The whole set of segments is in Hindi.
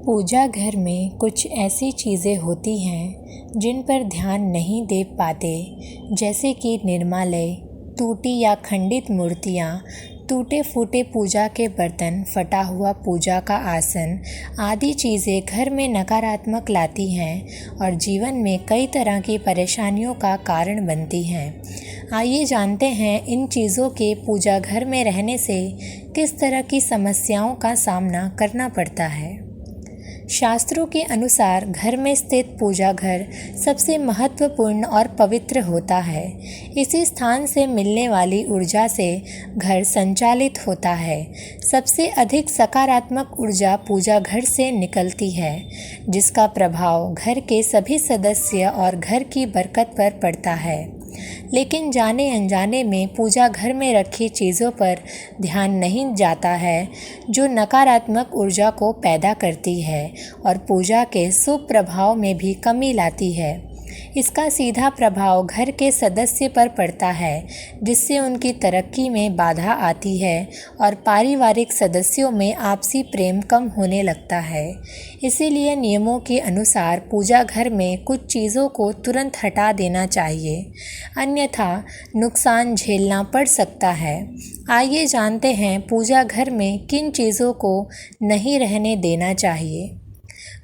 पूजा घर में कुछ ऐसी चीज़ें होती हैं जिन पर ध्यान नहीं दे पाते, जैसे कि निर्मालय, टूटी या खंडित मूर्तियाँ, टूटे फूटे पूजा के बर्तन, फटा हुआ पूजा का आसन आदि चीज़ें घर में नकारात्मक लाती हैं और जीवन में कई तरह की परेशानियों का कारण बनती हैं। आइए जानते हैं इन चीज़ों के पूजा घर में रहने से किस तरह की समस्याओं का सामना करना पड़ता है। शास्त्रों के अनुसार घर में स्थित पूजा घर सबसे महत्वपूर्ण और पवित्र होता है। इसी स्थान से मिलने वाली ऊर्जा से घर संचालित होता है। सबसे अधिक सकारात्मक ऊर्जा पूजा घर से निकलती है, जिसका प्रभाव घर के सभी सदस्य और घर की बरकत पर पड़ता है। लेकिन जाने अनजाने में पूजा घर में रखी चीज़ों पर ध्यान नहीं जाता है, जो नकारात्मक ऊर्जा को पैदा करती है और पूजा के शुभ प्रभाव में भी कमी लाती है। इसका सीधा प्रभाव घर के सदस्य पर पड़ता है, जिससे उनकी तरक्की में बाधा आती है और पारिवारिक सदस्यों में आपसी प्रेम कम होने लगता है। इसीलिए नियमों के अनुसार पूजा घर में कुछ चीज़ों को तुरंत हटा देना चाहिए, अन्यथा नुकसान झेलना पड़ सकता है। आइए जानते हैं पूजा घर में किन चीज़ों को नहीं रहने देना चाहिए।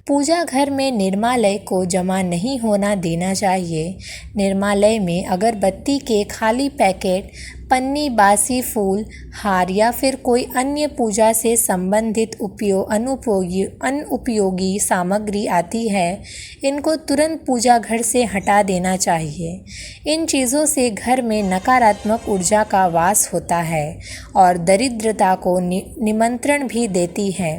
पूजा घर में निर्मालय को जमा नहीं होना देना चाहिए। निर्मालय में अगरबत्ती के खाली पैकेट, पन्नी, बासी फूल, हार या फिर कोई अन्य पूजा से संबंधित अनुपयोगी सामग्री आती है, इनको तुरंत पूजा घर से हटा देना चाहिए। इन चीज़ों से घर में नकारात्मक ऊर्जा का वास होता है और दरिद्रता को निमंत्रण भी देती है।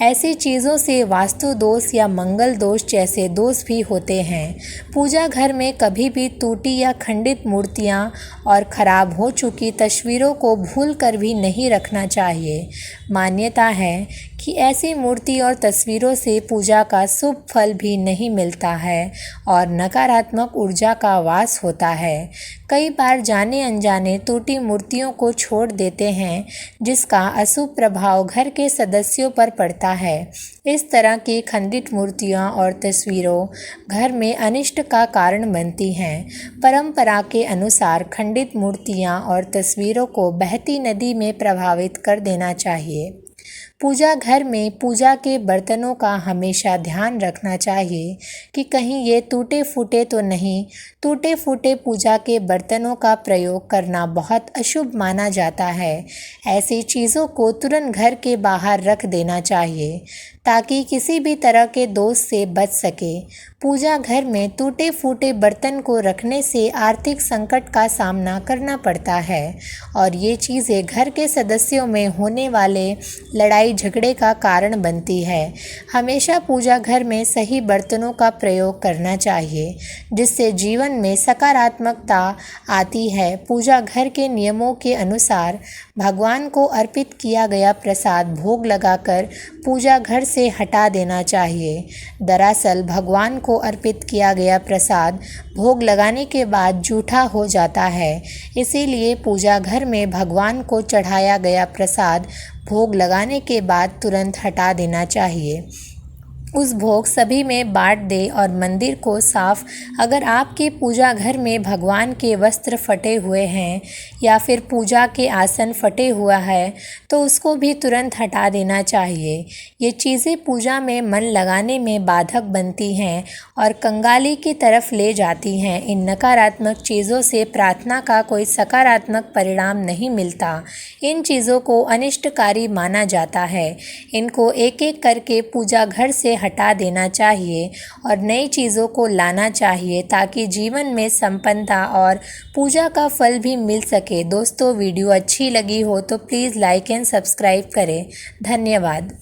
ऐसी चीज़ों से वास्तु दोष या मंगल दोष जैसे दोष भी होते हैं। पूजा घर में कभी भी टूटी या खंडित मूर्तियाँ और खराब हो चुकी तस्वीरों को भूल कर भी नहीं रखना चाहिए। मान्यता है कि ऐसी मूर्ति और तस्वीरों से पूजा का शुभ फल भी नहीं मिलता है और नकारात्मक ऊर्जा का वास होता है। कई बार जाने अनजाने टूटी मूर्तियों को छोड़ देते हैं, जिसका अशुभ प्रभाव घर के सदस्यों पर पड़ता है। इस तरह की खंडित मूर्तियाँ और तस्वीरों घर में अनिष्ट का कारण बनती हैं। परंपरा के अनुसार खंडित मूर्तियाँ और तस्वीरों को बहती नदी में प्रवाहित कर देना चाहिए। पूजा घर में पूजा के बर्तनों का हमेशा ध्यान रखना चाहिए कि कहीं ये टूटे फूटे तो नहीं। टूटे फूटे पूजा के बर्तनों का प्रयोग करना बहुत अशुभ माना जाता है। ऐसी चीज़ों को तुरंत घर के बाहर रख देना चाहिए, ताकि किसी भी तरह के दोष से बच सके। पूजा घर में टूटे फूटे बर्तन को रखने से आर्थिक संकट का सामना करना पड़ता है और ये चीज़ें घर के सदस्यों में होने वाले लड़ाई झगड़े का कारण बनती है। हमेशा पूजा घर में सही बर्तनों का प्रयोग करना चाहिए, जिससे जीवन में सकारात्मकता आती है। पूजा घर के नियमों के अनुसार भगवान को अर्पित किया गया प्रसाद भोग लगाकर पूजा घर से हटा देना चाहिए। दरअसल भगवान को अर्पित किया गया प्रसाद भोग लगाने के बाद जूठा हो जाता है। इसीलिए पूजा घर में भगवान को चढ़ाया गया प्रसाद भोग लगाने के बाद तुरंत हटा देना चाहिए। उस भोग सभी में बांट दे और मंदिर को साफ। अगर आपके पूजा घर में भगवान के वस्त्र फटे हुए हैं या फिर पूजा के आसन फटे हुआ है, तो उसको भी तुरंत हटा देना चाहिए। ये चीज़ें पूजा में मन लगाने में बाधक बनती हैं और कंगाली की तरफ ले जाती हैं। इन नकारात्मक चीज़ों से प्रार्थना का कोई सकारात्मक परिणाम नहीं मिलता। इन चीज़ों को अनिष्टकारी माना जाता है। इनको एक एक करके पूजा घर से हटा देना चाहिए और नई चीज़ों को लाना चाहिए, ताकि जीवन में संपन्नता और पूजा का फल भी मिल सके। दोस्तों, वीडियो अच्छी लगी हो तो प्लीज़ लाइक एंड सब्सक्राइब करें। धन्यवाद।